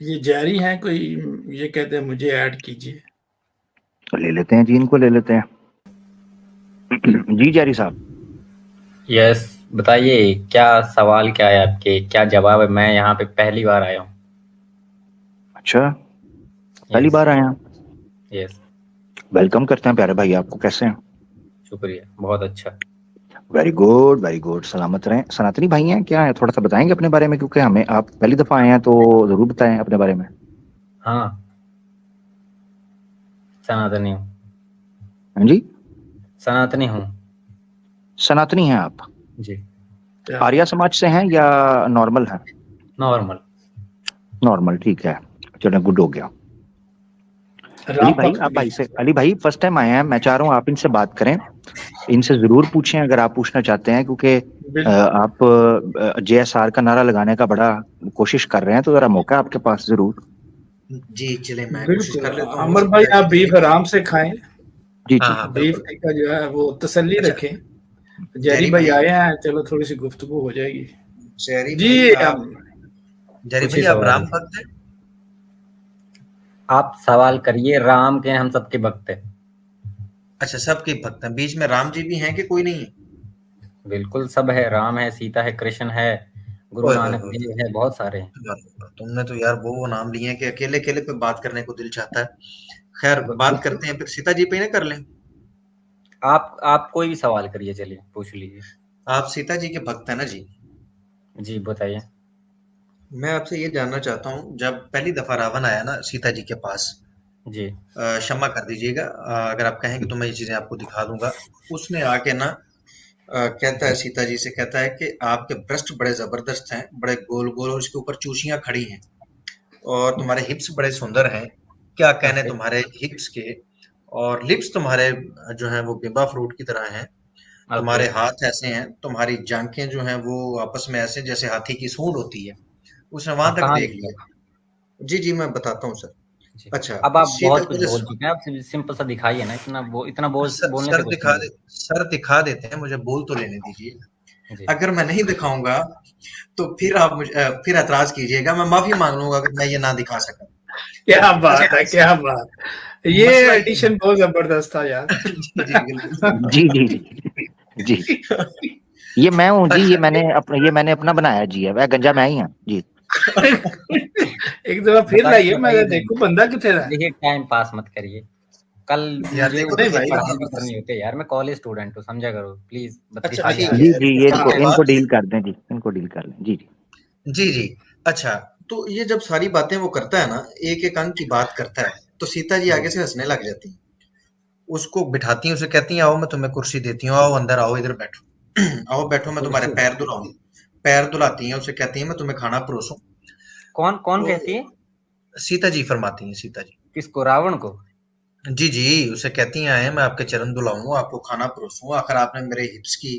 ये जारी हैं कोई, ये कहते हैं मुझे ऐड कीजिए। तो ले लेते हैं जी, इनको ले लेते हैं। जी जारी साहब। यस, बताइए क्या सवाल क्या है आपके, क्या जवाब है? मैं यहाँ पे पहली बार आया हूँ। अच्छा, पहली यस बार आए हैं? यस, वेलकम करते हैं प्यारे भाई आपको। कैसे हैं? शुक्रिया, बहुत अच्छा। वेरी गुड वेरी गुड, सलामत रहें। सनातनी भाई हैं क्या है? थोड़ा सा बताएंगे अपने बारे में, क्योंकि हमें आप पहली दफा आए हैं तो जरूर बताएं अपने बारे में। हाँ, सनातनी हूँ। हाँ जी, सनातनी हूँ सनातनी हैं आप? जी। आर्या समाज से हैं या नॉर्मल हैं? नॉर्मल। नॉर्मल, ठीक है, चलो गुड हो गया। अली भाई, आप भाई से, अली भाई फर्स्ट टाइम आए हैं, मैं चाह रहा हूँ आप इनसे बात करें, इनसे जरूर पूछें अगर आप पूछना चाहते हैं, क्योंकि आप JSR का नारा लगाने का बड़ा कोशिश कर रहे हैं, तो जरा मौका है आपके पास जरूर। जी चले, मैं कोशिश कर लेता हूँ। अमर भाई आप बीफ आराम से खाएं। जी हाँ जी, हाँ बीफ बिल्कुल। का जो है वो तसल्ली अच्छा, रखें। जैरी भाई आए हैं, चलो थोड़ी सी गुफ्तगू हो जाएगी। जैरी जी भाई आप, जैरी पूछिए भाई आप सवाल। राम भक्त हैं? आप सवाल करिए, राम के हम सबके भक्त हैं। अच्छा, सबके भक्त हैं। बीच में राम जी भी हैं कि कोई नहीं है? बिल्कुल सब है, राम है, सीता है, कृष्ण है, गुरु ओए होए नानक होए, देव है, बहुत सारे हैं। तुमने तो यार वो नाम लिए हैं कि अकेले अकेले पे बात करने को दिल चाहता है। खैर, बात करते हैं फिर सीता जी पे ही ना कर लें। आप कोई भी सवाल करिए, चलिए पूछ लीजिए। आप सीता जी के भक्त हैं ना जी? जी बताइए। मैं आपसे ये जानना चाहता हूँ, जब पहली दफा रावण आया ना सीता जी के पास, जी क्षमा कर दीजिएगा, अगर आप कहेंगे तो मैं ये चीजें आपको दिखा दूंगा। उसने आके ना कहता है, सीता जी से कहता है कि आपके ब्रेस्ट बड़े जबरदस्त हैं, बड़े गोल गोल, और उसके ऊपर चूसियां खड़ी हैं, और तुम्हारे हिप्स बड़े सुंदर हैं। क्या कहने ओके तुम्हारे हिप्स के, और लिप्स तुम्हारे जो हैं वो गेंदा फ्रूट की तरह हैं। ओके। तुम्हारे हाथ ऐसे हैं, तुम्हारी जांघें जो हैं वो आपस में ऐसे जैसे हाथी की सूंड होती है। उसने वहां तक कहाँ देख लिखा लिया। जी जी, मैं बताता हूँ सर। है? जी। अच्छा, अब आप सीता बहुत कुछ मुझे बोल चुके हैं, आप सिंपल सा दिखाइए ना, इतना बोलने सर से कुछ नहीं होगा। सर दिखा देते हैं, मुझे बोल तो लेने दीजिए। जी। अगर मैं नहीं दिखाऊंगा तो फिर आप मुझे फिर ऐतराज कीजिएगा, मैं माफी मांग लूंगा अगर मैं ये ना दिखा सका। क्या अच्छा, बात है, क्या बात। ये मसला ये एडिशन बहुत जबरदस्त था यार। जी जी बिल्कुल। जी जी जी जी, ये मैं हूँ जी, अच्छा, ये मैंने अपना बनाया जी, है वह गंजा मैं ही हूँ जी। एक दफा फिर बताइए लाइए, मैं बताइए देखूं जल्दी। बंदा कितने है। देखिए टाइम पास मत करिए, कल यार मुझे देखो उठ नहीं तो के सही भाई, बता पढ़ाई भी दो करनी सर। होती है यार, मैं कॉलेज स्टूडेंट हूँ, समझा करो प्लीज, अच्छा दिखाइए ठीक आगे। है, जी जी, ये इसका इनको बात डील कर दें जी, इनको डील कर लें जी जी। जी जी। अच्छा, तो ये जब सारी बातें वो करता है ना, एक एक अंक की बात करता है, तो सीता जी जी आगे से हंसने लग जाती हैं। उसको बिठाती हैं, उसे कहती हैं आओ मैं तुम्हें कुर्सी देती हूँ, आओ अंदर आओ, इधर बैठो। आओ बैठो, मैं तुम्हारे कुर्सी। पैर धुलाऊं। पैर धुलाती हैं, उसे कहती हैं मैं तुम्हें खाना परोसूं। कौन कौन तो कहती है? सीता जी फरमाती हैं, सीता जी। किसको, रावण को? जी जी, उसे कहती हैं आए मैं आपके चरण धुलाऊं, आपको खाना परोसूं, आखिर आपने मेरे हिप्स की,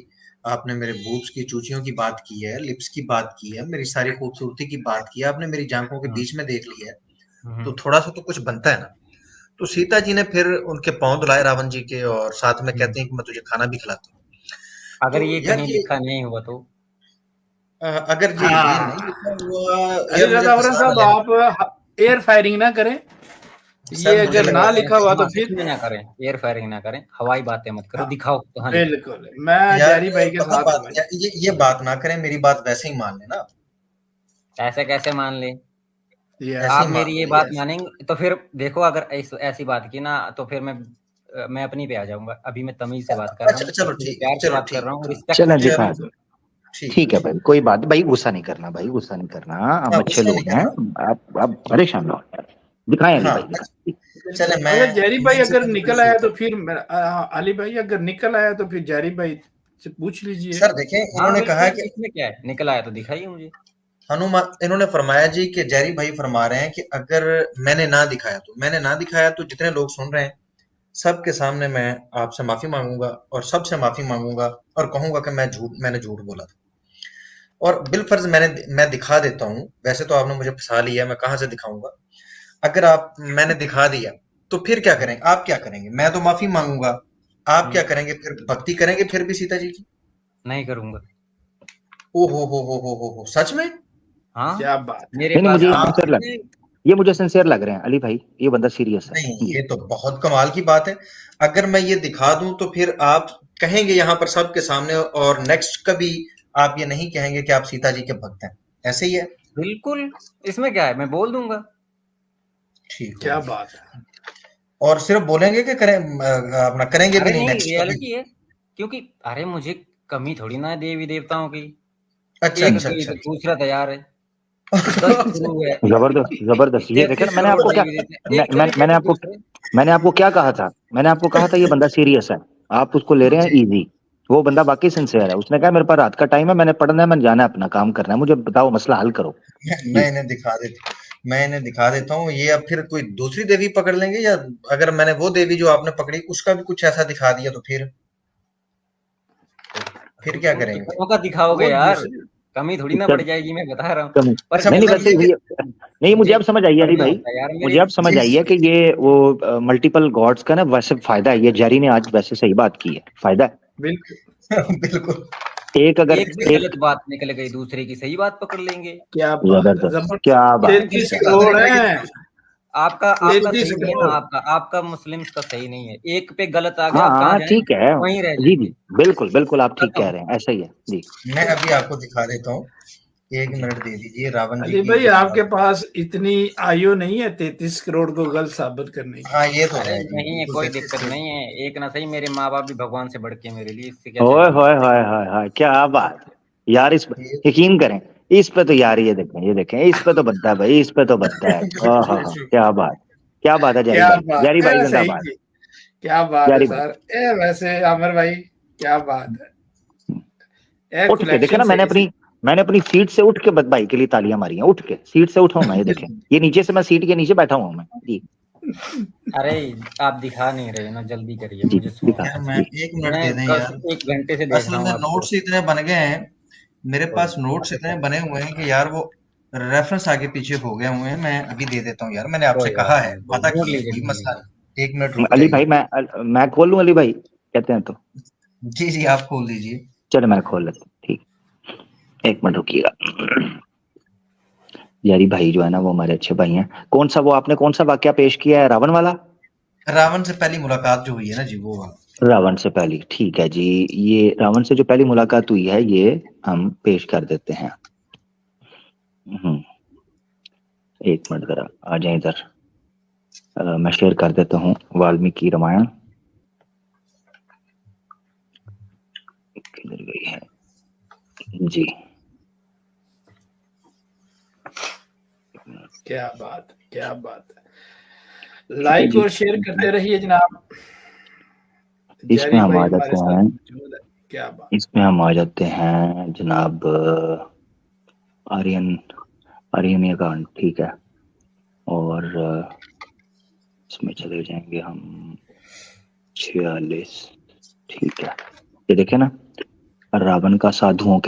आपने मेरे बूब्स की, चूचियों की बात की है, लिप्स की बात की है, मेरी सारी खूबसूरती की बात की है, आपने मेरी जांघों के हम्म, बीच में देख लिया है, तो हम्म, थोड़ा सा तो कुछ बनता है ना। तो सीता जी ने फिर उनके पांव धुलाए रावण जी के, और साथ में हम्म। कहते हैं कि मैं तुझे खाना भी खिलाती हूँ। अगर तो ये यार कहीं ये लिखा नहीं हुआ तो? अगर ये नहीं हाँ, लिखा हुआ, अली यार मुझे रजावरन फंसा ना साहब लेना। आप एयर फायरिंग ना करें। ये सर मुझे अगर लगा ना था लिखा हुआ तो कुछ फिर। भी ना करें, एयर फायरिंग ना करें, हवाई बातें मत करो, हाँ, दिखाओ कहाँ लिखा बिल्कुल मैं यार, जैरी भाई के पता साथ हूँ बात भाई। ये बात ना करें, मेरी बात वैसे ही मान लेना। है। ऐसे कैसे मान ले? ऐसे आप ही मान मेरी ये लें बात यस। मानेंगे तो फिर देखो, अगर ऐसी बात की ना तो फिर मैं अपनी पे आ जाऊंगा। अभी मैं तमीज से बात कर रहा अच्छा हूँ, चलो पूरे ठीक है, प्यार से चलो बात कर ठीक रहा हूँ, है, हाँ। रिस्पेक्ट चलें से। दिखा, चलो ठीक है, ठीक है ठीक भाई, कोई बात भाई, गुस्सा नहीं करना भाई, गुस्सा नहीं करना, हम हाँ, अच्छे गुस्सा नहीं लोग हैं। करना। आप परेशान ना हो, दिखाएं अली हाँ, भाई, दिखाएं। चले बिल्कुल, मैं अगर जैरी भाई मेन अगर सीता जी पे निकल आया शुरू तो करता फिर अली भाई अगर निकल आया तो फिर जैरी भाई से पूछ हूँ। लीजिए। सर देखें, हाँ इन्होंने कहा बिल्कुल, कि इसमें क्या है, निकल आया तो दिखाइए मुझे। हनुमान, इन्होंने फरमाया जी कि जैरी भाई फरमा रहे हैं कि अगर मैंने ना दिखाया तो, मैंने ना दिखाया तो जितने लोग सुन रहे हैं सबके सामने मैं आपसे माफी मांगूंगा, और सबसे माफी मांगूंगा, और कहूंगा कि मैंने झूठ बोला था। और बिलफर्ज मैं दिखा देता हूँ, वैसे तो आपने मुझे फंसा लिया, मैं कहाँ से दिखाऊंगा। अगर आप मैंने दिखा दिया तो फिर क्या करेंगे, आप क्या करेंगे? मैं तो माफी मांगूंगा, आप क्या हम्म, करेंगे? फिर भक्ति करेंगे फिर भी सीता जी की? नहीं करूंगा। ओ हो, सच में? हाँ, क्या बात है। मेरे नहीं नहीं, पास मुझे एक आप आंसर आंसर लग, है। ये मुझे सिंसियर लग रहे हैं अली भाई, ये बंदा सीरियस है। नहीं, ये तो बहुत कमाल की बात है। अगर मैं ये दिखा दूं तो फिर आप कहेंगे यहाँ पर सबके सामने, और नेक्स्ट कभी आप ये नहीं कहेंगे कि आप सीता जी के भक्त हैं। ऐसे ही है? बिल्कुल, इसमें क्या है, मैं बोल दूंगा। ठीक क्या होगा। बात है। और सिर्फ बोलेंगे कि करें, अपना करेंगे भी अरे नहीं नहीं, नेक्स्ट कभी? रियलिटी है, क्योंकि अरे मुझे कमी थोड़ी ना है देवी देवताओं की। अच्छा एक अच्छा गई अच्छा तो दूसरा तैयार है, 10 गुरु है, जबरदस्त जबरदस्त, ये देखे ना, 33 करोड़ क्या देवी देवता, एक चले गए मैंने तो आपको दूसरे। मैंने आपको क्या कहा था? मैंने आपको कहा था ये बंदा सीरियस है, आप उसको ले रहे हैं जी। इजी। वो बंदा वाकई सिंसियर है, उसने कहा मेरे पास रात का टाइम है, मैंने पढ़ना है, मैंने जाना है, अपना काम करना है, मुझे बताओ मसला हल करो। मैं जी इन्हें दिखा देता हूँ। ये अब फिर कोई दूसरी देवी पकड़ लेंगे, या अगर मैंने वो देवी जो आपने पकड़ी उसका भी कुछ ऐसा दिखा दिया तो फिर क्या तुम करेंगे? कितनों का दिखाओगे वो यार, दूसरी कमी थोड़ी ना इसका पड़ जाएगी, मैं बता रहा हूँ। कम पर नहीं नहीं, मतलब वैसे ये कि ये नहीं, मुझे अब ये समझ आई है अली बढ़िया भाई, होता है यार मुझे मेरे। अब समझ जी आई जी है कि ये वो मल्टीपल गॉड्स का ना वैसे फायदा है, ये जेरी ने आज वैसे सही बात की है, फायदा है। बिल्कुल। बिल्कुल। एक अगर एक से एक गलत बात निकल गई, दूसरे की सही बात पकड़ लेंगे। क्या बात है, जबरदस्त, क्या जबरदस्त। बात है, 33 क्या बात करोड़ अरे भाई हैं। आपका आपका 33 सही नहीं है ना, करोड़ आपका मुस्लिम्स का सही नहीं है, एक पे गलत आ गया, हाँ आप कहाँ हाँ ठीक जाएंगे, है। वहीं रह जी जी, जाएंगे, बिल्कुल बिल्कुल, आप ठीक कह खत्म। रहे हैं, ऐसा ही है जी। मैं अभी आपको दिखा देता हूँ। एक जी मिनट दे दीजिए, रावण जी अली की भाई, जो आपके पास इतनी आयु नहीं है 33 करोड़ को गलत साबित करने की। हाँ ये तो अरे है जी, नहीं है, बिल्कुल कोई 33 दिक्कत करोड़। नहीं है, एक ना सही मेरे माँ बाप भी भगवान से बढ़ के मेरे लिए, इससे क्या ओए चाहिए। होए होए होए होए, क्या बात है यार, इस ये यकीन करें, इस पे तो यार, ये देखें, इस पे तो बनता है भाई, इस पे तो बनता है। ओह हाँ, बिल्कुल। क्या बात है जारी क्या भाई, बात जारी भाई है, सही जिंदाबाद। जी। क्या बात है जारी भाई सर, ए वैसे आमिर भाई, क्या बात है। ए उठ के देखे कलेक्शन ना, सही से। मैंने अपनी सीट से उठ के भाई के लिए तालियां मारी हैं, उठ के सीट से उठा हूं मैं, ये देखें, ये नीचे से मैं सीट के नीचे बैठा हुआ हूं मैं जी। अरे आप दिखा नहीं रहे ना, जल्दी करिए, जी मुझे दिखा यार सोना मैं जी। है। एक मिनट मैं दे दें कल यार। से 1 घंटे से देख असल रहा हूँ में आपको। नोट्स इतने बन गए हैं, मेरे कोई पास नोट्स इतने कोई बने हुए हैं कि यार वो रेफरेंस आगे पीछे हो गए हुए हैं। मैं अभी दे देता हूँ यार, मैंने आपसे कोई कहा बात है, नहीं, कोई वादा ढूंढ किया है, लीजिए कोई ढूंढ मसला लीजिए। नहीं। एक मिनट रुक अली भाई जाइए। मैं खोल लूं अली भाई, कहते हैं तो? जी जी, आप खोल दीजिए। चलो मैं खोल लेता हूं, ठीक, एक मिनट रुकिएगा। यारी भाई जो है ना, वो हमारे अच्छे भाई हैं। कौन सा, वो आपने कौन सा वाकया पेश किया है, रावण वाला? रावण से पहली मुलाकात जो हुई है ना जी, वो वाला। रावण से पहली, ठीक है जी। ये रावण से जो पहली मुलाकात हुई है, ये हम पेश कर देते हैं। एक मिनट जरा आ जाए इधर, मैं शेयर कर देता हूँ वाल्मीकि रामायण, किधर गई है जी। क्या बात है, क्या बात है। लाइक और शेयर करते रहिए जनाब। इसमें जैरी हम भाई आ हमारे जाते साथ हैं, मौजूद है। क्या बात। इसमें हम आ जाते हैं जनाब, आर्यन आर्यन कांड, ठीक है। और इसमें चले जाएंगे हम 46, ठीक है। ये देखे ना, रावण का साधुओं,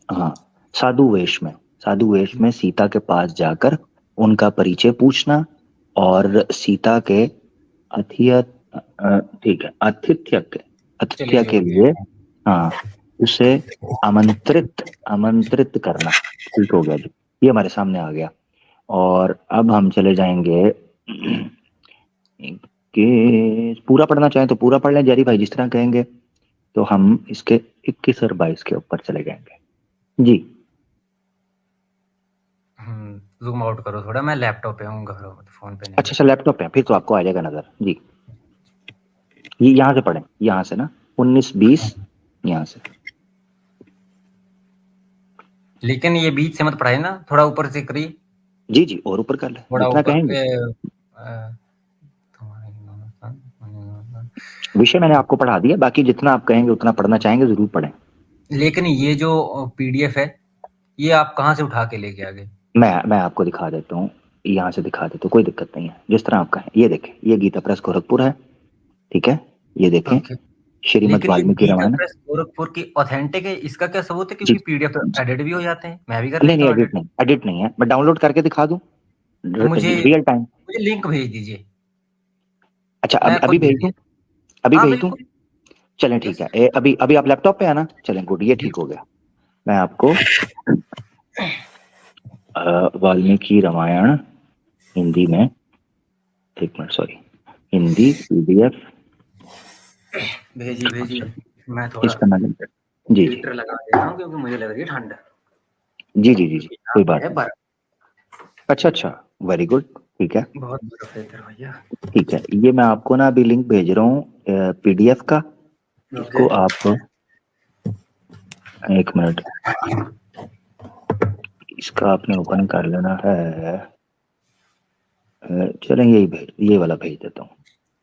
हाँ, साधु वेश में सीता के पास जाकर उनका परिचय पूछना, और सीता के अथिय ठीक है, आतिथ्य चलिए के जो भी है। लिए, हाँ, उसे आमंत्रित करना, ठीक हो गया जी, ये हमारे सामने आ गया। और अब हम चले जाएंगे कि पूरा पढ़ना चाहें तो पूरा पढ़ लें जैरी भाई, जिस तरह कहेंगे। तो हम इसके 21 और 22 के ऊपर चले जाएंगे जी। जूम आउट करो थोड़ा, मैं लैपटॉप पे हूँ, घर फोन पे नहीं। अच्छा लैपटॉप पे, फिर तो आपको आ जाएगा नजर जी। ये यहाँ से पढ़ें, यहाँ से ना 19-20, यहाँ से। लेकिन ये बीच से मत पढ़ाई ना, थोड़ा ऊपर से करिए। जी जी, और ऊपर कर ले थोड़ा जितना ऊपर कहेंगे। अ, विषय मैंने आपको पढ़ा दिया, बाकी जितना आप कहेंगे उतना पढ़ना चाहेंगे जरूर पढ़ें। लेकिन ये जो पीडीएफ है, ये आप कहाँ से उठा के लेके आ गए? मैं आपको दिखा देता हूँ, यहाँ से दिखा देता हूँ, कोई दिक्कत नहीं है, जिस तरह आप कहें। ये देखें, ये गीता प्रेस गोरखपुर है, ठीक है। ये देखें, ओके। श्रीमद् लेकिन ये वाल्मीकि गीता रामायण प्रेस गोरखपुर की ऑथेंटिक है, इसका क्या सबूत है? जी। क्योंकि पीडीएफ एडिट भी हो जाते हैं, मैं भी कर नहीं लेता नहीं, हूँ एडिट। एडिट नहीं है, मैं डाउनलोड करके दिखा दूं तो मुझे रियल टाइम। मुझे लिंक भेज दीजिए, अच्छा, मैं खुद अभी भेज भेज दूं? दिया। अभी हाँ भेज दूं? बिल्कुल। चलें ठीक यस है। अभी अभी आप लैपटॉप पे है ना, चलें गुड, ये ठीक हो गया। मैं आपको वाल्मीकि रामायण हिंदी में, एक मिनट सॉरी, हिंदी PDF भेजिए। मैं थोड़ा इसका नाम जी हीटर लगा देता हूँ क्योंकि मुझे लग रही है ठंड। जी जी जी जी कोई बात है नहीं। बर्फ, अच्छा वेरी गुड, ठीक है बहुत बर्फ है इधर भैया। ठीक है। ये मैं आपको ना अभी लिंक भेज रहा हूँ PDF का, इसको आप एक मिनट, इसका आपने ओपन कर लेना है। चलें ये वाला भेज देता हूँ।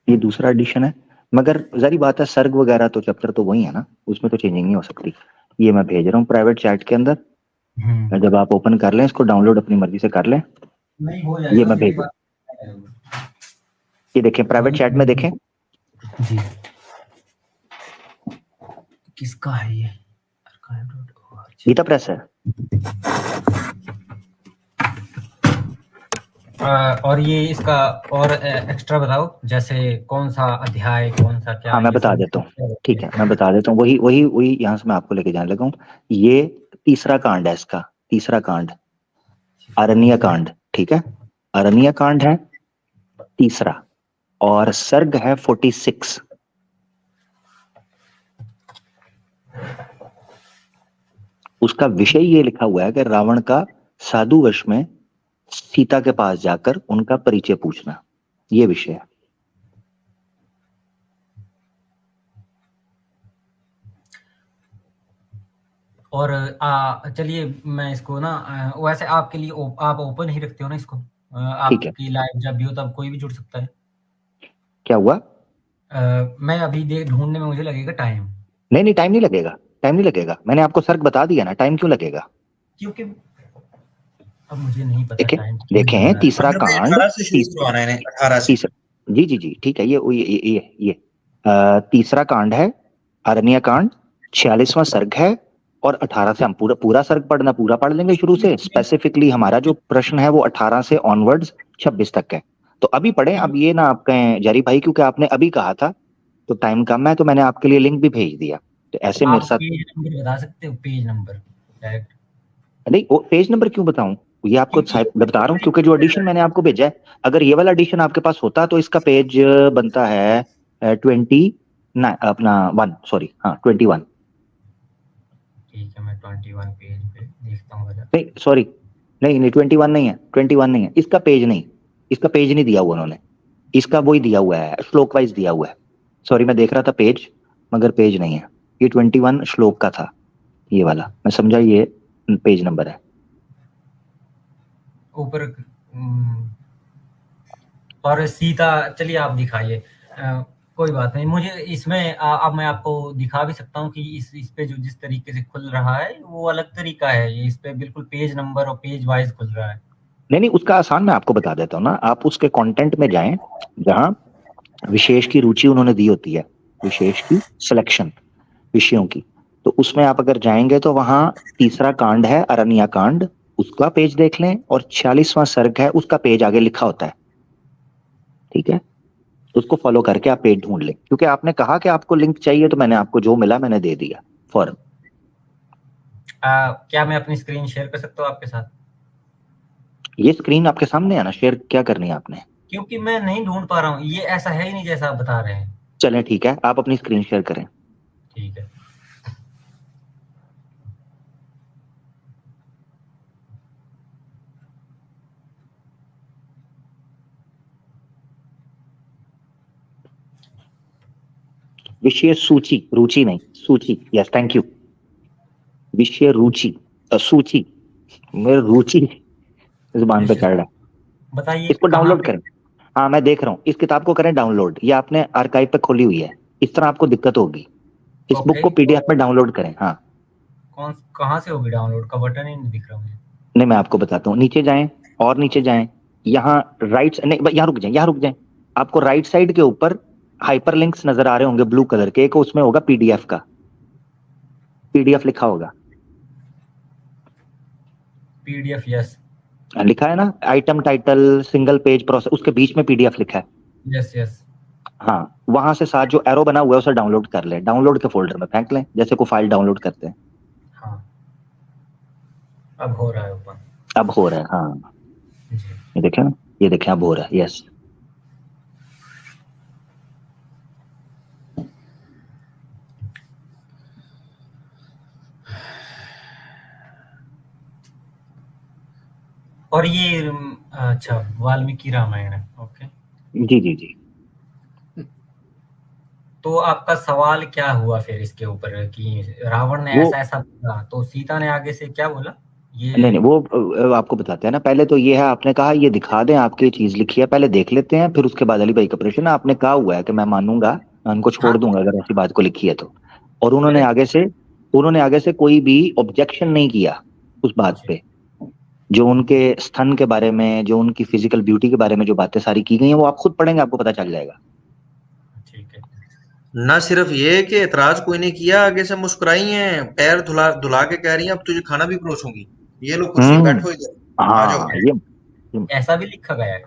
ये दूसरा एडिशन है, मगर जारी बात है सर्ग वगैरह तो चैप्टर तो वही है ना, उसमें तो चेंजिंग नहीं हो सकती। ये मैं भेज रहा हूँ प्राइवेट चैट के अंदर, जब आप ओपन कर लें इसको, डाउनलोड अपनी मर्जी से कर लें। नहीं हो ये मैं भेज, ये देखें प्राइवेट चैट में देखें जी। किसका है ये? गीता प्रेस है। और ये इसका और एक्स्ट्रा बताओ, जैसे कौन सा अध्याय, कौन सा क्या? हाँ मैं बता देता हूँ, ठीक है मैं बता देता हूँ। वही यहाँ से मैं आपको लेके जाने लगा हूँ। ये तीसरा कांड है, इसका तीसरा कांड अरण्य कांड, ठीक है। अरण्य कांड है तीसरा, और सर्ग है 46। उसका विषय ये लिखा हुआ है कि रावण का साधु वेश में सीता के पास जाकर उनका परिचय पूछना, ये विषय है। और चलिए मैं इसको ना वैसे आपके लिए आप ओपन ही रखते हो ना इसको? आपकी लाइव जब भी हो तब कोई भी जुड़ सकता है। क्या हुआ? मैं अभी ढूंढने में मुझे लगेगा टाइम। नहीं टाइम नहीं लगेगा, टाइम नहीं लगेगा। मैंने आपको सर्ग बता दिया ना, टाइम क्यों लगेगा? क्योंकि अब मुझे नहीं पता टाइम। देखें तीसरा कांड, 18 से शुरू करवाना है, 18 से। जी ठीक है। ये तीसरा कांड है अरण्य कांड, 46वां सर्ग है, और 18 से हम पूरा सर्ग पढ़ना, पूरा पढ़ लेंगे शुरू से। स्पेसिफिकली हमारा जो प्रश्न है वो 18 से ऑनवर्ड्स 26 तक है। तो अभी पढ़े। अब ये ना आप कहें जरी भाई क्योंकि आपने अभी कहा था तो टाइम कम है, तो मैंने आपके लिए लिंक भी भेज दिया। तो ऐसे मेरे साथ पेज नंबर बता सकते हो? पेज नंबर डायरेक्ट नहीं, वो पेज नंबर क्यों बताऊं, ये आपको बता रहा हूँ क्योंकि जो एडिशन मैंने आपको भेजा है, अगर ये वाला एडिशन आपके पास होता तो इसका पेज बनता है 21। ठीक है, मैं 21 पेज पे देखता हूँ। नहीं सॉरी, नहीं 21 नहीं है, 21 नहीं है इसका पेज, नहीं इसका पेज नहीं दिया हुआ उन्होंने, इसका वही दिया हुआ है, श्लोक वाइज दिया हुआ है। सॉरी मैं देख रहा था पेज, मगर पेज नहीं है। ये 21 श्लोक का था ये वाला, मैं समझा ये पेज नंबर है ऊपर। और सीता, चलिए आप दिखाइए। कोई बात नहीं, मुझे इसमें अब मैं आपको दिखा भी सकता हूँ कि इस पे जो जिस तरीके से खुल रहा है वो अलग तरीका है। ये इस पे बिल्कुल पेज नंबर और पेज वाइज खुल रहा है। नहीं उसका आसान मैं आपको बता देता हूँ ना। आप उसके कंटेंट में जाएं जहां विशेष की रुचि उन्होंने दी होती है, विशेष की सिलेक्शन विषयों की, तो उसमें आप अगर जाएंगे तो वहां तीसरा कांड है अरण्य कांड, उसका पेज देख लें, और 46वां सर्ग है उसका पेज आगे लिखा होता है, ठीक है। उसको फॉलो करके आप पेज ढूंढ लें, क्योंकि आपने कहा कि आपको लिंक चाहिए तो मैंने आपको जो मिला मैंने दे दिया फौरन। क्या मैं अपनी स्क्रीन शेयर कर सकता हूँ आपके साथ? ये स्क्रीन आपके सामने है ना, शेयर क्या करनी है आपने? क्योंकि मैं नहीं ढूंढ पा रहा हूँ, ये ऐसा है ही नहीं जैसा आप बता रहे हैं। चलें ठीक है, आप अपनी स्क्रीन शेयर करें। ठीक है। विषय सूची, रुचि नहीं सूची, यस थैंक यू। विषय रुचि, सूची, मेरे रुचि जुबान पे चढ़ रहा है। बताइए इसको डाउनलोड करें। हाँ मैं देख रहा हूँ, इस किताब को करें डाउनलोड, ये आपने आर्काइव पे खोली हुई है, इस तरह आपको दिक्कत होगी। इस बुक को PDF में डाउनलोड करें। हाँ कहाँ से होगी डाउनलोड का? बटन ही नहीं दिख रहा मुझे। नहीं मैं आपको बताता हूँ, नीचे जाएं और नीचे जाएं, यहाँ राइट नहीं यहाँ रुक जाएं। आपको राइट साइड के ऊपर हाइपर लिंक्स नजर आ रहे होंगे ब्लू कलर के, एक उसमें होगा PDF का, PDF लिखा होगा। PDF यस लिखा है ना, item title single page process, उसके बीच में PDF लिखा है। यस हाँ वहां से साथ जो एरो बना हुआ है उसे डाउनलोड कर लें, डाउनलोड के फोल्डर में फेंक लें, जैसे को फाइल डाउनलोड करते हैं। हाँ अब हो रहा है ओपन। अब हो रहा है, हाँ जी। ये देखें ना, ये देखें अब हो रहा है, यस। और ये अच्छा वाल्मीकि रामायण है, ओके। जी जी जी। तो आपका सवाल क्या हुआ फिर इसके ऊपर कि रावण ने वो ऐसा ऐसा बोला, तो सीता ने आगे से क्या बोला? नहीं नहीं, ये वो आपको बताते हैं ना। पहले तो ये है, आपने कहा ये दिखा दें, आपकी चीज लिखी है, पहले देख लेते हैं, फिर उसके बाद अली भाई का प्रश्न है। आपने कहा हुआ है कि मैं मानूंगा, मैं उनको छोड़ हाँ, दूंगा अगर ऐसी बात को लिखी है तो। और मैंने उन्होंने आगे से कोई भी ऑब्जेक्शन नहीं किया उस बात जी, पे। जो उनके स्तन के बारे में, जो उनकी फिजिकल ब्यूटी के बारे में जो बातें सारी की गई हैं, वो आप खुद पढ़ेंगे, आपको पता चल जाएगा। ठीक है। ना सिर्फ ये कि एतराज कोई नहीं किया, आगे से मुस्कुराई हैं, पैर धुला धुला के कह रही हैं अब तुझे खाना भी परोसूंगी, ये लो कुर्सी पे हम्म। बैठो, इधर आ जाओ। हाँ ये ऐसा भी लिखा गया है?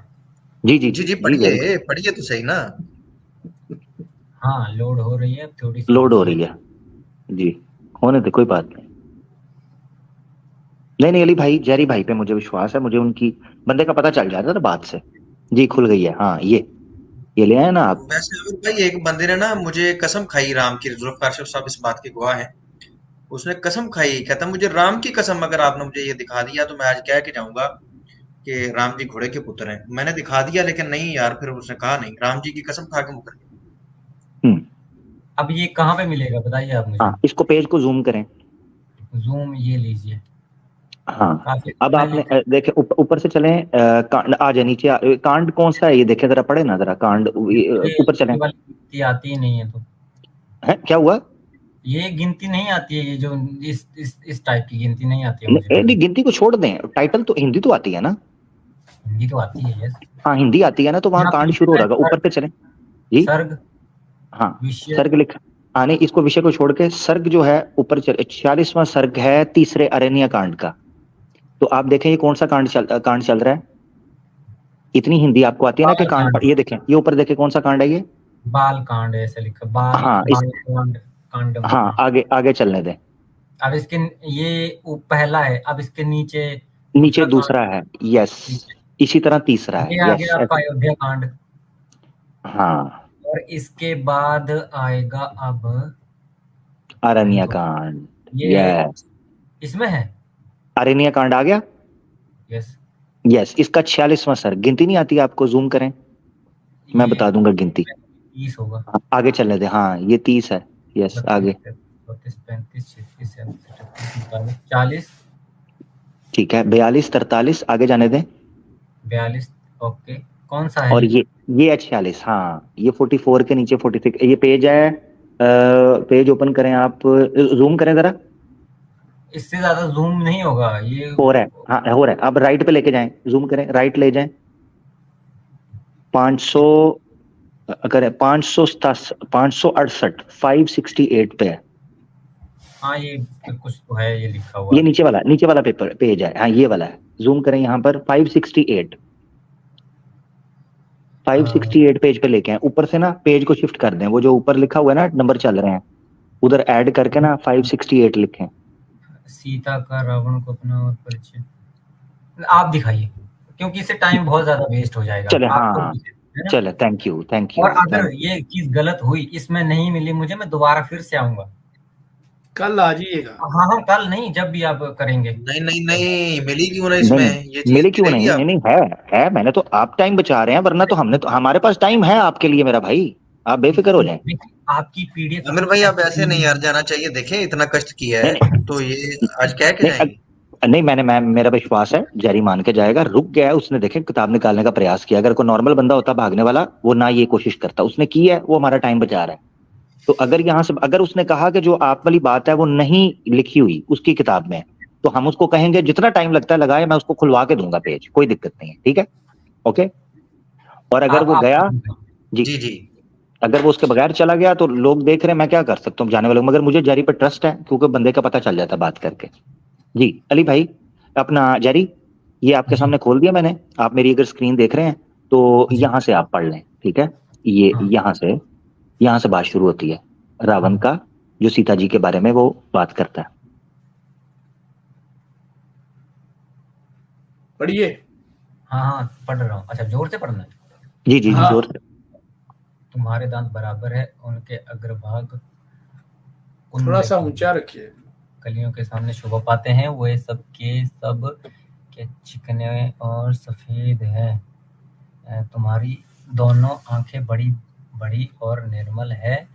जी जी जी जी जी, जी, वेरी गुड। पढ़िए पढ़िए तो सही ना। हाँ, लोड हो रही है, थोड़ी सी लोड हो रुकिए। रही है जी, होने दे, कोई बात नहीं। नहीं नहीं अली भाई, जैरी भाई पे मुझे विश्वास है, मुझे उनकी बंदे का पता चल जाता था बात से। जी खुल गई है, हाँ ये ले आए ना आप। वैसे अमिर भाई, एक बंदे ने ना मुझे कसम खाई, राम की, जुल्फकार शेख साहब इस बात के गवाह हैं, उसने कसम खाई, कहता मुझे राम की कसम, अगर आपने मुझे ये दिखा दिया तो मैं आज कह के जाऊंगा कि राम जी घोड़े के पुत्र हैं। मैंने दिखा दिया लेकिन नहीं यार, फिर उसने कहा नहीं, राम जी की कसम खा के मुकर गया। हम्म। अब ये कहाँ पे मिलेगा बताइए आप मुझे। हाँ इसको पेज को जूम करें। जूम ये लीजिए, हाँ काफी अब मैं आपने लिख। देखे ऊपर से चलें, कांड आ जाए नीचे, कांड कौन सा है ये देखें जरा, पढ़े ना जरा कांड, ऊपर चलें। ये वाली गिनती आती ही नहीं है, तो है क्या हुआ? ये गिनती नहीं आती है, ये जो इस टाइप की गिनती नहीं आती है मुझे नहीं करनी। गिनती को छोड़ दें, टाइटल तो हिंदी तो आती है ना। हिंदी तो आती है, यस। हाँ हिंदी आती है ना, तो वहां यहाँ पे कांड शुरू हो लिखा है रहा है, ऊपर सर्ग। पे चलें। जी सर्ग, हाँ, विषय। सर्ग लिखा। हाँ नहीं, इसको विषय को छोड़ के सर्ग जो है ऊपर चले, 46वां सर्ग है तीसरे अरण्य कांड का। तो आप देखें ये कौन सा कांड चल रहा है। इतनी हिंदी आपको आती है ना कि बाल कांड कांड, ये देखें, ये ऊपर देखें कौन सा कांड है ये। बाल कांड ऐसे लिखा, बाल हाँ बाल कांड, कांडम, हाँ हाँ। आगे आगे चलने दें। अब इसके ये पहला है, अब इसके नीचे नीचे दूसरा दूसरा कांड। है, यस। इसी तरह तीसरा है, ये आ यस गया आपका ऐसे। अयोध्या कांड। हाँ और इसके बाद आएगा अब अरण्य रुको, कांड, ये यस। इसमें है, अरण्य कांड आ गया, यस। यस। इसका 46वां सर्ग, गिनती नहीं आती आपको, जूम करें, मैं ये बता दूंगा गिनती। 30 होगा। हाँ, आगे चलने दे, हाँ ये 30 है, यस 32, आगे। 34, 35, 36, 37, 38, 39, 40, ठीक है 42 43 आगे जाने दें। 42, ओके। कौन सा है और ये? ये है 46, हाँ ये 44 के नीचे 46 ये पेज है। पेज ओपन करें आप, जूम करें जरा। इससे ज्यादा जूम नहीं होगा ये। हो रहा है, हाँ हो रहा है। अब राइट पे लेके जाएं, जूम करें, राइट ले जाएं। 500, अगर 568 568 पे है। हाँ, ये कुछ तो है, ये लिखा ये हुआ। नीचे वाला पेपर पेज है, हाँ ये वाला है। जूम करें यहाँ पर, 568 पेज पे लेके आए, ऊपर से ना पेज को शिफ्ट कर दें, वो जो ऊपर लिखा हुआ है ना नंबर चल रहे हैं, उधर ऐड करके ना 568 लिखें। सीता का रावण को अपना और परिचय आप दिखाइए, क्योंकि इससे टाइम बहुत ज्यादा वेस्ट हो जाएगा चले, हाँ आपको, हाँ है ना। चले, थैंक यू थैंक और यू अगर थैंक ये चीज गलत हुई, इसमें नहीं मिली मुझे, मैं दोबारा फिर से आऊंगा। कल आ जाइएगा। हाँ हाँ, कल नहीं, जब भी आप करेंगे। नहीं नहीं नहीं, मिली क्यों ना नहीं इसमें, नहीं, ये चीज मिले क्यों मिलेगी नहीं, नहीं आपको। नहीं है मैंने तो, आप टाइम बचा रहे हैं, वरना तो हमने तो, हमारे पास टाइम है आपके लिए मेरा भाई, आप बेफिक्र हो जाएं। देखिए, आपकी पीडीएफ आमिर हम भाई आप ऐसे नहीं यार ऐसे जाना चाहिए, देखें इतना कष्ट किया नहीं है नहीं तो ये आज कह के नहीं जाएंगे। नहीं, मैं मेरा विश्वास है जारी मान के जाएगा। रुक गया है उसने, देखे किताब निकालने का प्रयास किया, अगर कोई नॉर्मल बंदा होता भागने वाला, वो ना ये कोशिश करता, उसने की है, वो हमारा टाइम बचा रहा है। तो अगर यहाँ से, अगर उसने कहा कि जो आप वाली बात है वो नहीं लिखी हुई उसकी किताब में, तो हम उसको कहेंगे जितना टाइम लगता है लगाए, मैं उसको खुलवा के दूंगा पेज, कोई दिक्कत नहीं है, ठीक है, ओके। और अगर वो आप गया, जी, जी जी। अगर वो उसके बगैर चला गया तो लोग देख रहे हैं, मैं क्या कर सकता हूँ जाने वाले, मगर मुझे जारी पर ट्रस्ट है, क्योंकि बंदे का पता चल जाता है बात करके। जी अली भाई, अपना जारी, ये आपके जी सामने खोल दिया मैंने, आप मेरी अगर स्क्रीन देख रहे हैं तो जी, यहाँ से आप पढ़ लें, ठीक है। ये हाँ यहाँ से बात शुरू होती है, रावण हाँ। का, जो सीता जी के बारे में वो बात करता है। पढ़िए। हाँ हाँ पढ़ रहा हूँ। अच्छा जोर से पढ़ना है। जी जी जी हाँ। जोर से। तुम्हारे दांत बराबर है, उनके अग्रभाग थोड़ा सा ऊंचा रखिए। कलियों के सामने शोभा पाते हैं, वे सब के चिकने और सफेद हैं। तुम्हारी दोनों आंखें बड़ी बड़ी और निर्मल है,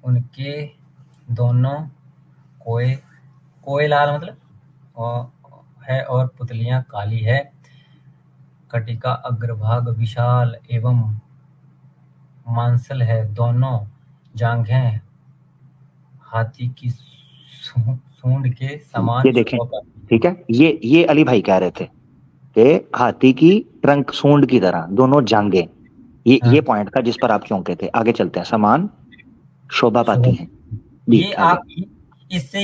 उनके दोनों कोए लाल मतलब है और पुतलियां काली है। कटिका अग्रभाग विशाल एवं मांसल है, दोनों जांघें हाथी की सूंड के समान। ये देखें, ठीक है, ये अली भाई कह रहे थे कि हाथी की ट्रंक सूंड की तरह दोनों जांघें, ये पॉइंट था जिस पर आप चौंके थे। आगे चलते हैं। समान शोभा पाती हैं। ये आप इससे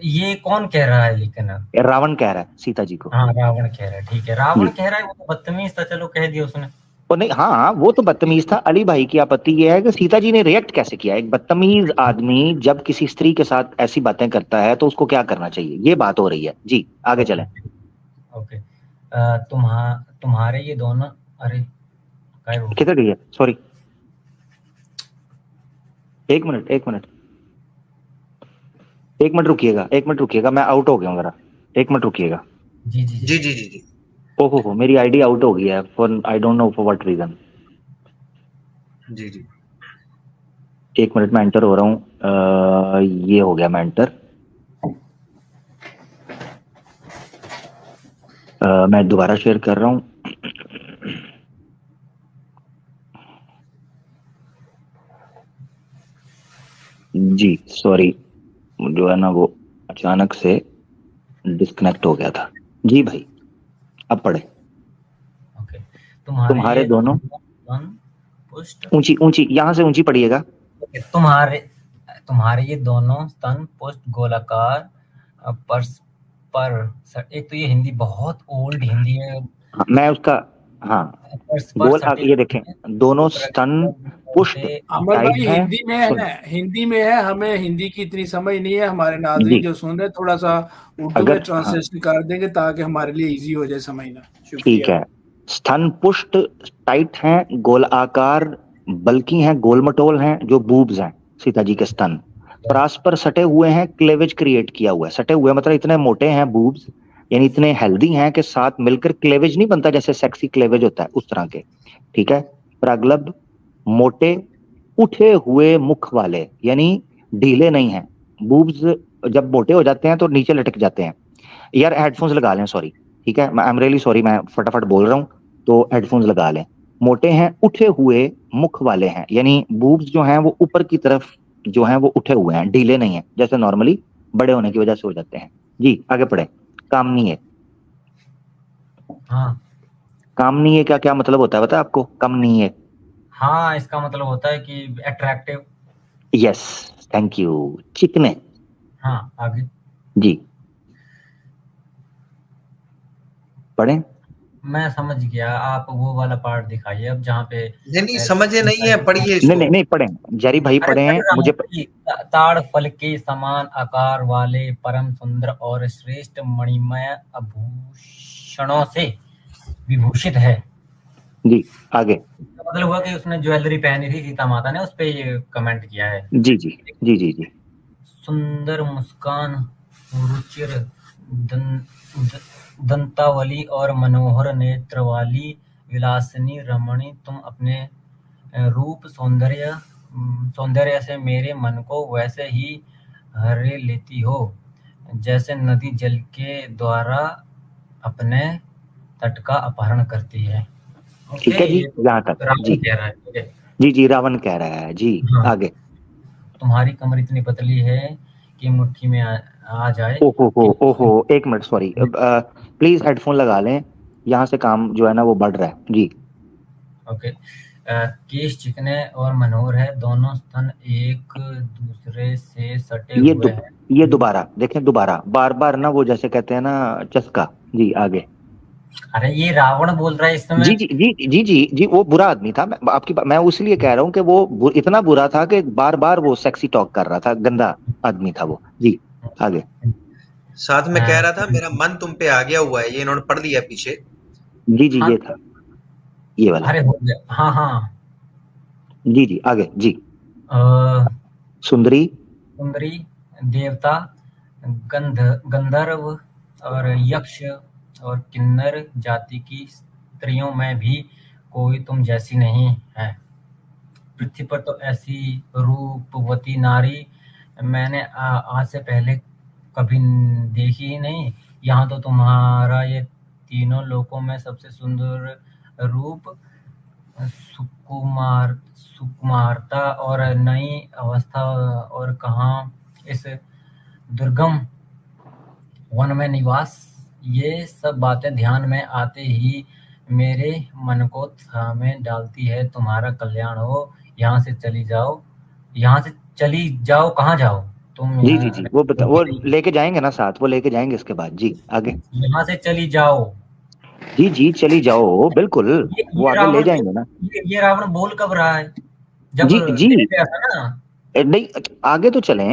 ये कौन कह रहा है? लेकिन रावण कह रहा है सीता जी को। हाँ रावण कह रहा है, ठीक है। रावण कह रहा है, वो तो बदतमीज था, चलो कह दिया उसने। वो नहीं, हाँ वो तो बदतमीज था। अली भाई की आपत्ति ये है कि सीता जी ने रिएक्ट कैसे किया। एक बदतमीज आदमी जब किसी स्त्री के साथ ऐसी बातें करता है तो उसको क्या करना चाहिए, ये बात हो रही है। जी आगे चलें। ओके। तुम्हारे ये दोनों, अरे किधर गई है? सॉरी, एक मिनट रुकिएगा, मैं आउट हो गया हूँ जरा, एक मिनट रुकिएगा। जी जी जी जी जी जी। ओहो मेरी आईडी आउट हो गई है for I don't know for what reason. जी जी। एक मिनट, मैं एंटर हो रहा हूँ। ये हो गया, मैं एंटर। मैं दोबारा शेयर कर रहा हूँ। जी सॉरी, जो है ना वो अचानक से डिस्कनेक्ट हो गया था। जी भाई अब पढ़े। ओके। तुम्हारे दोनों ऊंची यहाँ से ऊंची पढ़िएगा। तुम्हारे ये दोनों स्तन पुष्ट गोलाकार परस्पर। एक तो ये हिंदी बहुत ओल्ड हिंदी है। मैं उसका, हाँ गोल, ये देखें, दोनों स्तन पुष्ट अमर भाई है। हिंदी में है, हमें हिंदी की इतनी समझ नहीं है। हमारे नाज़रीन जो सुन रहे, थोड़ा सा उर्दू में ट्रांसलेशन कर देंगे ताकि हमारे लिए इजी हो जाए समझना। ठीक है। स्तन पुष्ट टाइट हैं, गोल आकार बल्कि हैं, गोल मटोल हैं, जो बूब्स हैं सीता जी के स्तन परस्पर सटे हुए हैं, क्लेवेज क्रिएट किया हुआ है। सटे हुए मतलब इतने मोटे हैं बूब्स, यानी इतने हेल्दी हैं कि साथ मिलकर क्लेवेज नहीं बनता जैसे सेक्सी क्लेवेज होता है उस तरह के। ठीक है। प्रगल्भ मोटे उठे हुए मुख वाले, यानी ढीले नहीं हैं। बूब्स जब मोटे हो जाते हैं तो नीचे लटक जाते हैं। यार हेडफोन्स लगा लें, सॉरी, ठीक है, आई एम रियली सॉरी, मैं फटाफट बोल रहा हूँ तो हेडफोन्स लगा लें। मोटे हैं, उठे हुए मुख वाले हैं, यानी बूब्स जो हैं वो ऊपर की तरफ जो हैं वो उठे हुए हैं, ढीले नहीं है जैसे नॉर्मली बड़े होने की वजह से हो जाते हैं। जी आगे पढ़े। कामनीय। हाँ कामनीय का क्या मतलब होता है पता है आपको? कामनीय, हाँ इसका मतलब होता है कि अट्रैक्टिव। Yes thank you. चिकने। हाँ आगे जी पढ़ें। मैं समझ गया, आप वो वाला पार्ट दिखाइए अब जहाँ पे नहीं समझे नहीं है, पढ़िए इसको। नहीं पढ़ें, जरी भाई पढ़े मुझे। ताड़ फल के समान आकार वाले परम सुंदर और श्रेष्ठ मणिमय आभूषणों से विभूषित है। जी आगे। मतलब हुआ कि उसने ज्वेलरी पहनी थी सीता माता ने, उस पे ये कमेंट किया है। जी जी जी जी जी। सुंदर मुस्कान, रुचिर दंतावली और मनोहर नेत्र वाली विलासिनी रमणी, तुम अपने रूप सौंदर्य से मेरे मन को वैसे ही हरे लेती हो जैसे नदी जल के द्वारा अपने तट का अपहरण करती है। ठीक है जी, यहाँ तक जी कह रहा है। जी जी रावण कह रहा है जी। हाँ। आगे। तुम्हारी कमर इतनी पतली है कि मुट्ठी में आ जाए। ओहो एक मिनट, सॉरी, प्लीज हेडफोन लगा लें, यहाँ से काम जो है ना वो बढ़ रहा है जी। ओके। केश चिकने और मनोहर है, दोनों स्तन एक दूसरे से सटे हुए हैं। ये दोबारा देखें, दोबारा बार बार ना वो जैसे कहते हैं ना चस्का। जी आगे। अरे ये रावण बोल रहा है इस समय। जी जी जी जी जी जी वो बुरा आदमी था। मैं उसलिए कह रहा हूँ कि वो इतना बुरा था कि बार बार वो सेक्सी टॉक कर रहा था, गंदा आदमी था वो। जी आगे। साथ में कह रहा था मेरा मन तुम पे आ गया हुआ है, ये इन्होंने पढ़ लिया पीछे। जी जी, ये था, ये वाला। अरे हो गया, हाँ हाँ। जी जी, आगे जी। सुंदरी, सुंदरी, देवता, गंधर्व और यक्ष और किन्नर जाति की स्त्रियों में भी कोई तुम जैसी नहीं है। पृथ्वी पर तो ऐसी रूपवती नारी मैंने आज से पहले कभी देखी ही नहीं। यहाँ तो तुम्हारा ये तीनों लोकों में सबसे सुंदर रूप, सुकुमारता और नई अवस्था, और कहाँ इस दुर्गम वन में निवास। ये सब बातें ध्यान में आते ही मेरे मन को थामे डालती है। तुम्हारा कल्याण हो, यहाँ से चली जाओ। यहाँ से चली जाओ, कहाँ जाओ तुम? जी जी जी, वो लेके जाएंगे ना साथ, वो लेके जाएंगे इसके बाद। जी आगे। यहाँ से चली जाओ। जी जी, चली जाओ, बिल्कुल, वो आगे ले जाएंगे ना। ये रावण बोल कब रहा है? जब जी जी, गया था ना। नहीं, आगे तो चले।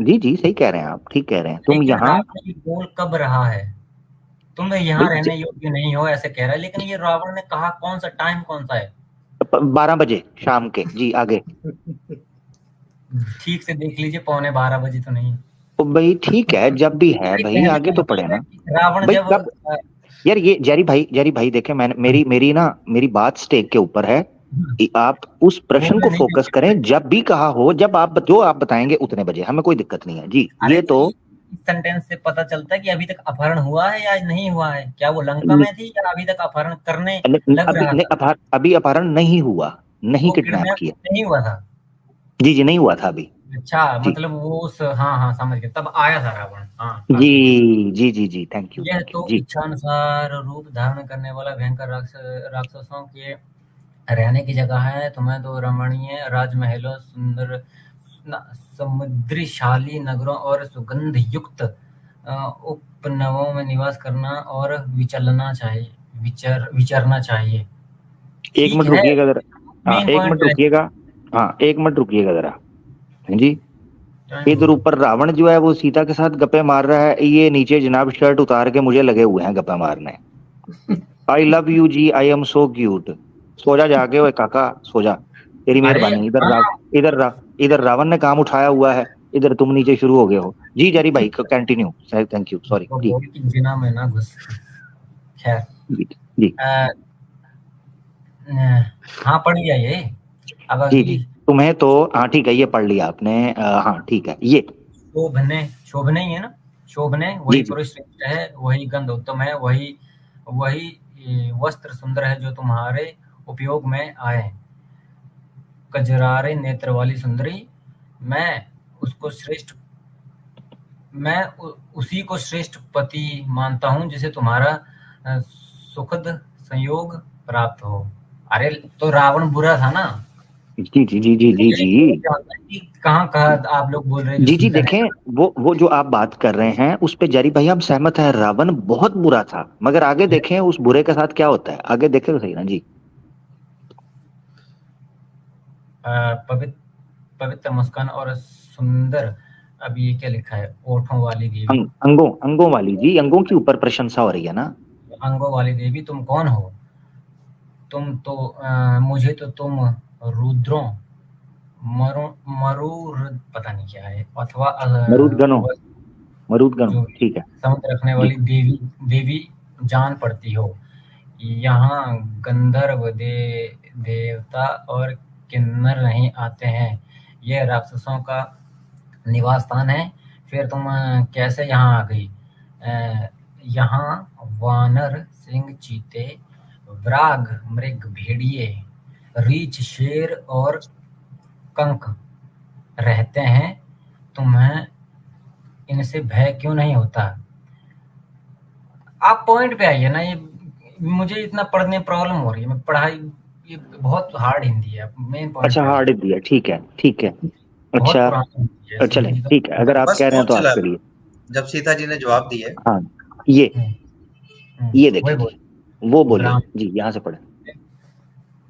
जी जी, सही कह रहे हैं आप, ठीक कह रहे हैं। तुम यहाँ बोल कब रहा है? तुम यहाँ रहने योग्य नहीं हो ऐसे कह रहा है, लेकिन ये रावण ने कहा कौन सा टाइम, कौन सा है? 12 बजे शाम के। जी आगे। ठीक से देख लीजिए, 11:15 बजे तो नहीं। तो भाई ठीक है, जब भी है भाई, आगे तो पड़े ना। रावण भाई जब कब यार, ये जेरी भाई देखे, मैंने मेरी बात स्टेक के ऊपर है। आप उस प्रश्न को फोकस करें। जब भी कहा हो, जब आप जो आप बताएंगे उतने बजे, हमें कोई दिक्कत नहीं है जी। ये तो सेंटेंस से पता चलता है कि अभी तक अपहरण हुआ है या नहीं हुआ है। क्या वो लंका में थी या अभी तक अपहरण करने लग रहा था? अभी अपहरण नहीं हुआ, नहीं किडनैप किया, नहीं हुआ था। जी जी, नहीं हुआ था अभी। अच्छा, मतलब वो उस, हाँ समझ गया, तब आया था रावण। हाँ जी जी जी जी, थैंक यू। यह तो इच्छानुसार रूप धारण करने वाला भयंकर राक्षसों के रहने की जगह है। तुम्हें तो रमणीय राजमहलों, सुंदर समुद्रीशाली नगरों और सुगंध युक्त उपनवों में निवास करना और विचरना चाहिए। एक मिनट रुकिएगा जरा। हाँ, एक मिनट रुकिएगा। हाँ, एक मिनट रुकिएगा जरा। जी, इधर ऊपर रावण जो है वो सीता के साथ गप्पे मार रहा है, ये नीचे जनाब शर्ट उतार के मुझे लगे हुए हैं गप्पे मारने। आई लव यू जी, आई एम सो क्यूट। सो जा जाके, ओए काका सो जा, तेरी मेहरबानी। इधर रावण ने काम उठाया हुआ है, इधर तुम नीचे शुरू हो गए हो। जी जेरी भाई कंटिन्यू, थैंक यू, सॉरी जी। जिना में ना घुस। खैर जी, हाँ पढ़ लिया ये। अब जी जी, तुम्हें तो हाँ ठीक है, ये पढ़ लिया आपने। हाँ ठीक है। ये शोभने ही है ना, शोभने वही पुरुष श्रेष्ठ है, वही गंध उत्तम है, वही वस्त्र सुंदर है जो तुम्हारे उपयोग में आए। कजरारे नेत्र वाली सुंदरी, मैं उसी को श्रेष्ठ पति मानता हूँ जिसे तुम्हारा सुखद संयोग प्राप्त हो। अरे तो रावण बुरा था ना। जी जी जी जी जी जी, कहाँ आप लोग बोल रहे हैं? जी जी, देखें वो जो आप बात कर रहे हैं उस पे जारी भाई हम सहमत हैं, रावण बहुत बुरा था। मगर आगे देखें उस बुरे के साथ क्या होता है, आगे देखें तो सही ना जी। पवित्र मुस्कान और सुंदर, अब ये क्या लिखा है? ओठों वाली देवी, अंगों वाली जी, अंगों के ऊपर प्रशंसा हो रही है ना। अंगों वाली देवी, तुम कौन हो? तुम तो मुझे तो तुम रुद्रों मरूर पता नहीं क्या है, अथवा मरुदगणों, ठीक है, समुद्र रखने वाली देवी जान पड़ती हो। यहाँ गंधर्व देवता और किन्नर नहीं आते हैं, यह राक्षसों का निवास स्थान है। फिर तुम कैसे यहाँ आ गई? यहाँ वानर, सिंह, चीते, व्राघ, मृग, भेड़िए, रीछ, शेर और कंक रहते हैं। तुम्हें इनसे भय क्यों नहीं होता? आप पॉइंट पे आइए ना। ये मुझे इतना पढ़ने प्रॉब्लम हो रही है, मैं पढ़ाई, ये बहुत हार्ड हिंदी है। Main point. अच्छा, हार्ड हिंदी है, ठीक है ठीक है। अच्छा चले, ठीक है, अगर आप कह रहे हैं तो आप करिए। जब सीता जी ने जवाब दिया, हाँ, ये देखिए, वो बोले जी, यहाँ से पढ़े।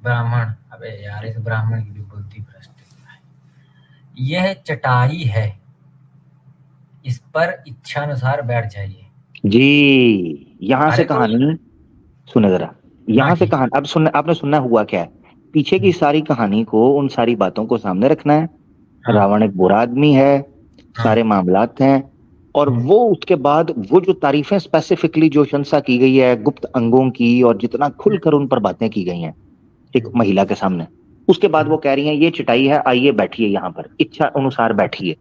ब्राह्मण, अबे यार इस ब्राह्मण की भी बुद्धि भ्रष्ट है। यह चटाई है, इस पर इच्छानुसार बैठ जाइए। जी, यहाँ से कहानी सुने जरा, यहाँ से ठीक। कहानी अब सुनना, आपने सुनना हुआ क्या है, पीछे की सारी कहानी को, उन सारी बातों को सामने रखना है। रावण एक बुरा आदमी है, सारे मामलात हैं, और वो उसके बाद वो जो तारीफें स्पेसिफिकली जो प्रशंसा की गई है गुप्त अंगों की, और जितना खुलकर उन पर बातें की गई हैं एक महिला के सामने, उसके बाद वो कह रही हैं ये चटाई है, आइए बैठिए यहाँ पर, इच्छा अनुसार बैठिए।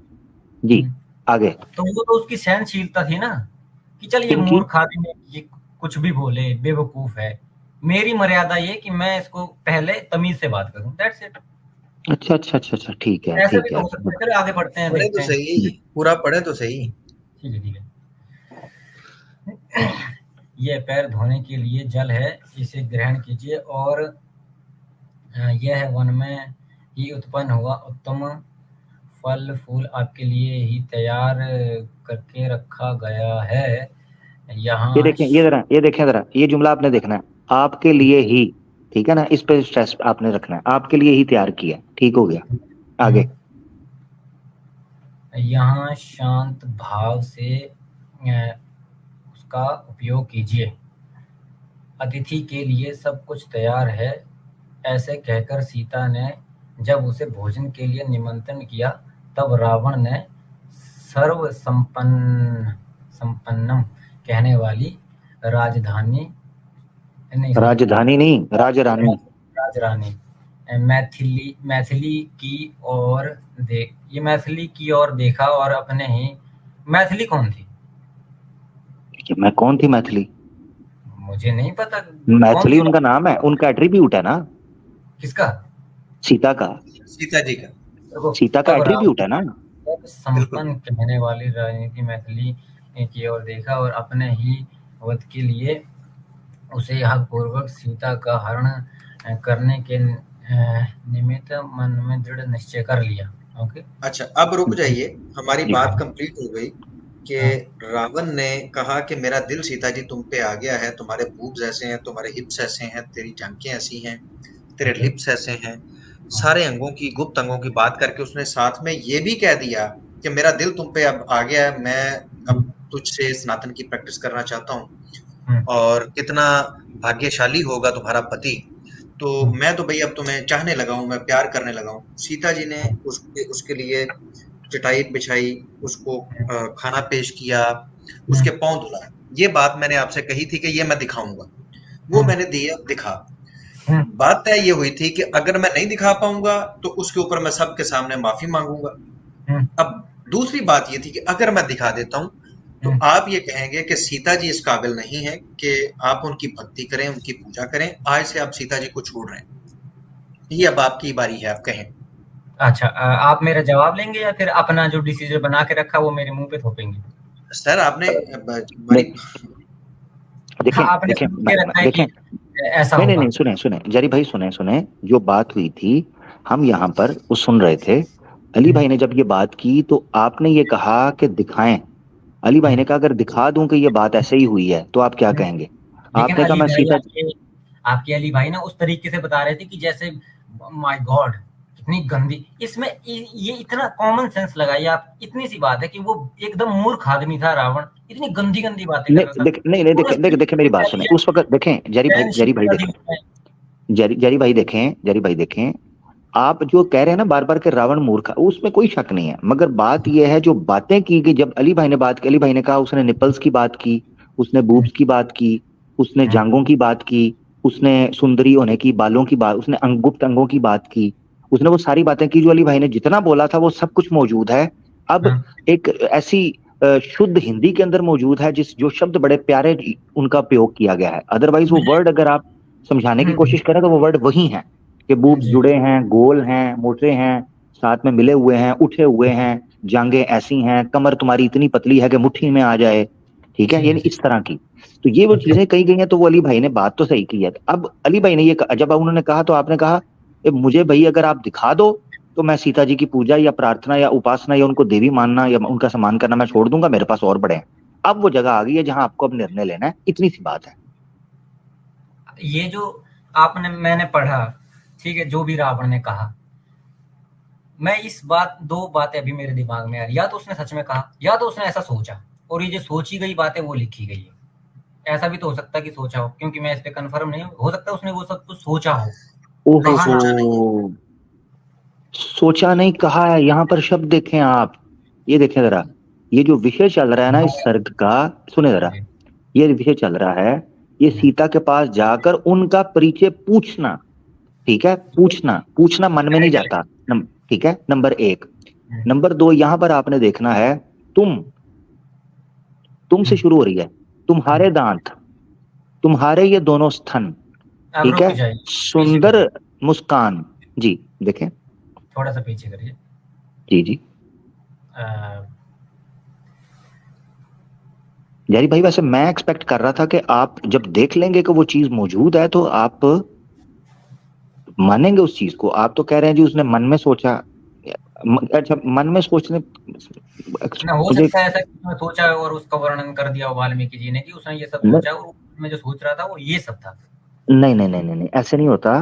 जी आगे। तो वो तो उसकी सहनशीलता थी ना, कि चल ये क्योंकि मूर्ख आदमी, ये कुछ भी बोले, बेवकूफ है, मेरी मर्यादा ये कि मैं इसको पहले तमीज से बात करूं, दैट्स इट। अच्छा अच्छा अच्छा अच्छा, ठीक है ऐसा भी ठीक तो है। हो सकता है। चलो आगे बढ़ते हैं, पढ़े देखते तो हैं। सही, पूरा पढ़े तो सही। ठीक है ठीक है। यह पैर धोने के लिए जल है, इसे ग्रहण कीजिए, और यह वन में ही उत्पन्न हुआ उत्तम फल फूल आपके लिए ही तैयार करके रखा गया है। यहाँ ये देखें, ये जरा, ये देखें जरा, ये जुमला आपने देखना है, आपके लिए ही, ठीक है ना, इस पे स्ट्रेस आपने रखना है, आपके लिए ही तैयार किया, ठीक हो गया। आगे। यहाँ शांत भाव से उसका उपयोग कीजिए, अतिथि के लिए सब कुछ तैयार है। ऐसे कहकर सीता ने जब उसे भोजन के लिए निमंत्रण किया, तब रावण ने सर्व संपन्नम कहने वाली राजधानी राजधानी नहीं, राजरानी, राजरानी मैथिली की ओर मैथिली की ओर देखा, और अपने ही मैथिली कौन थी? मैं कौन थी मैथिली? मुझे नहीं पता। मैथिली उनका नाम है, उनका एट्रीब्यूट है ना। किसका? सीता का। सीता का एट्रीब्यूट है ना। संपन्न कहने वाली राजनीति मैथिली की ओर देखा, और अपने ही वध के लिए उसे हक पूर्वक सीता का हरण करने के निमित्त मन में दृढ़ निश्चय कर लिया। ओके, अच्छा अब रुक जाइए, हमारी बात कंप्लीट हो गई कि रावण ने कहा कि मेरा दिल सीता जी तुम पे आ गया है, तुम्हारे बूब्स ऐसे हैं, तुम्हारे हिप्स ऐसे हैं, तेरी जांघें ऐसी हैं, तेरे लिप्स ऐसे हैं, सारे अंगों की, गुप्त अंगों की बात करके उसने साथ में ये भी कह दिया कि मेरा दिल तुम पे अब आ गया है, मैं अब तुझसे स्नातन की प्रैक्टिस करना चाहता हूँ, और कितना भाग्यशाली होगा तुम्हारा पति, तो मैं तो भाई अब तुम्हें चाहने लगा हूँ, मैं प्यार करने लगा हूँ। सीता जी ने उसके लिए चटाई बिछाई, उसको खाना पेश किया, उसके पांव धुलाए। ये बात मैंने आपसे कही थी कि ये मैं दिखाऊंगा, वो मैंने दिखा। बात तय ये हुई थी कि अगर मैं नहीं दिखा पाऊंगा तो उसके ऊपर मैं सबके सामने माफी मांगूंगा। अब दूसरी बात ये थी कि अगर मैं दिखा देता हूं तो आप ये कहेंगे कि सीता जी इस काबिल नहीं है कि आप उनकी भक्ति करें, उनकी पूजा करें, आज से आप सीता जी को छोड़ रहे हैं। ये अब आपकी बारी है, आप कहें। अच्छा, आप मेरा जवाब लेंगे या फिर अपना जो डिसीजन बना के रखा वो मेरे मुंह पे थोपेंगे? सर आपने देखें ऐसा नहीं, सुने जरी भाई, सुने जो बात हुई थी, हम यहाँ पर वो सुन रहे थे। अली भाई ने जब ये बात की तो आपने ये कहा कि दिखाएं। अली भाई ने कहा अगर दिखा दूं कि ये बात ऐसे ही हुई है तो आप क्या कहेंगे? आपने कहा मैं सीता। आपके अली भाई ना उस तरीके से बता रहे थे कि जैसे माय गॉड कितनी गंदी, इसमें ये इतना कॉमन सेंस लगाइए आप, इतनी सी बात है कि वो एकदम मूर्ख आदमी था रावण, इतनी गंदी गंदी बातें कर रहा था। नहीं देखें मेरी बात सुने, उस वक्त देखें जरी भाई देखें, आप जो कह रहे हैं ना बार बार के रावण मूर्ख, उसमें कोई शक नहीं है, मगर बात यह है जो बातें की गई, जब अली भाई ने बात की, अली भाई ने कहा उसने निपल्स की बात की, उसने बूब्स की बात की, उसने जांघों की बात की, उसने सुंदरी होने की, बालों की बात, उसने गुप्त अंगों की बात की, उसने वो सारी बातें की। जो अली भाई ने जितना बोला था वो सब कुछ मौजूद है। अब एक ऐसी शुद्ध हिंदी के अंदर मौजूद है जो शब्द बड़े प्यारे उनका प्रयोग किया गया है, अदरवाइज वो वर्ड अगर आप समझाने की कोशिश करें तो वो वर्ड वही है कि बूब्स जुड़े हैं, गोल हैं, मोटे हैं, साथ में मिले हुए हैं, उठे हुए हैं, जांघें ऐसी हैं, कमर तुम्हारी इतनी पतली है कि मुट्ठी में आ जाए, ठीक है, यानी इस तरह की। तो ये वो चीजें कही गई हैं, तो वो अली भाई ने बात तो सही की है। अब अली भाई ने ये जब उन्होंने कहा तो आपने कहा मुझे भाई अगर आप दिखा दो तो मैं सीता जी की पूजा या प्रार्थना या उपासना या उनको देवी मानना या उनका सम्मान करना मैं छोड़ दूंगा, मेरे पास और बड़े हैं। अब वो जगह आ गई है जहां आपको अब निर्णय लेना है, इतनी सी बात है। ये जो मैंने पढ़ा, ठीक है, जो भी रावण ने कहा, मैं इस दो बातें अभी मेरे दिमाग में आ रही, या तो उसने सच में कहा या तो उसने ऐसा सोचा, और ये जो सोची गई बात है वो लिखी गई है। ऐसा भी तो हो सकता है कि सोचा हो, क्योंकि मैं इस पे कंफर्म नहीं हो सकता उसने वो सब कुछ सोचा हो। ओहो, सोचा नहीं कहा है, यहाँ पर शब्द देखें आप, ये देखें जरा, ये जो विषय चल रहा है ना इस सर्ग का, सुने जरा, ये विषय चल रहा है, ये सीता के पास जाकर उनका परिचय पूछना, ठीक है, पूछना मन में नहीं जाता, ठीक है, नंबर 1। नंबर 2, यहाँ पर आपने देखना है, तुम से शुरू हो रही है, तुम्हारे दांत, तुम्हारे ये दोनों स्तन, ठीक है, सुंदर मुस्कान। जी देखें, थोड़ा सा पीछे करिए। जी जैरी भाई, वैसे मैं एक्सपेक्ट कर रहा था कि आप जब देख लेंगे कि वो चीज मौजूद है तो आप मानेंगे उस चीज को। आप तो कह रहे हैं जी उसने मन में सोचा, अच्छा मन में सोचने ना हो सकता है ऐसा कि उसने सोचा और उसका वर्णन कर दिया वाल्मीकि जी ने कि उसने ये सब सोचा और मैं जो सोच रहा था वो ये सब था। नहीं, ऐसे नहीं होता।